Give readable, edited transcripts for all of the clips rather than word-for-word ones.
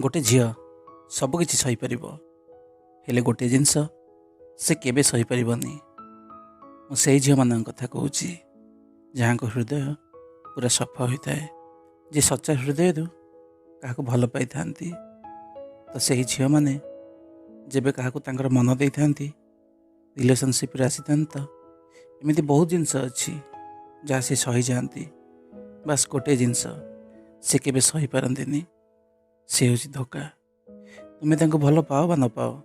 गोटे झील सबकि सहीपर हेले गोटे जिनस से केबे सहीपरनी। मुझे झील मान कथा कहूँ जहाँ हृदय पूरा सफा होता है, जे सच्चा हृदय क्या भल पाई था, तो सही झील मैंने जेबे क्या मन दे था रिलेशनशिप आसी था, तो एमती बहुत जिनस अच्छी जहाँ सी सही जाती। बास गोटे जिनस से केबे सही पारती से हूँ धोखा। तुम्हें भल पाओ बा न पाओ,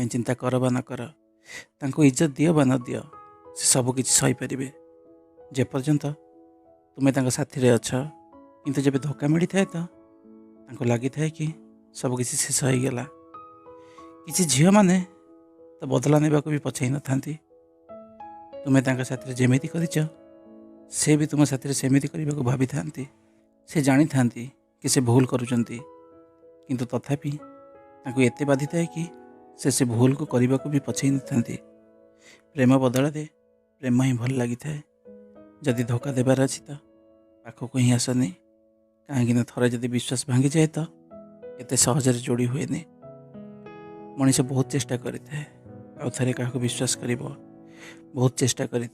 चिंता कर बा न कर, इज्जत दियो बा न दियो, से सबकि सही पारे जेपर्यंत तुम्हें साथी अच्छ। किंतु जब धोखा मिली थाए तो लगी थाए कि सबकि शेष हो गला। किसी झील मैंने तो बदला ने भी पछाई न था। तुम्हें साथी जमीती कर से भी तुम साथी सेमती करने को भाभी था। से जानी था कि से भूल करुँच, किंतु तथापि एते बाधी थाए कि से भूल को करने को भी पछाई न था। प्रेम बदल प्रेम ही भल लगी थाए। जदि धोखा देवार अच्छी तो पाखक ही आसनी, कहीं थरे जदि विश्वास भांगी जाए तो एत सहजरे जोड़ी हुए। मनीष बहुत चेष्टा करें आउ थे क्या विश्वास कर, बहुत चेष्टा करें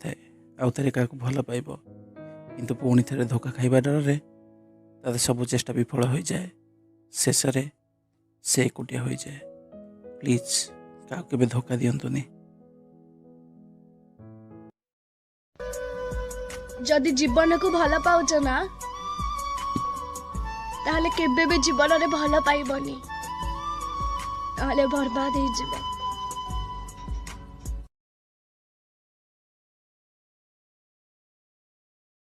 आउ थे क्या भल पाइब, किंतु पुणी थे धोखा खाइबा डर तार सब चेष्टा विफल हो जाए। शेष से एकुटिया हो जाए। प्लीज क्या धोखा दिंतुनि। जदि जीवन को भल पाउच ना ताहले केबे भी जीवन रे भल पाइबनी, ताहले बर्बाद हो जीवन।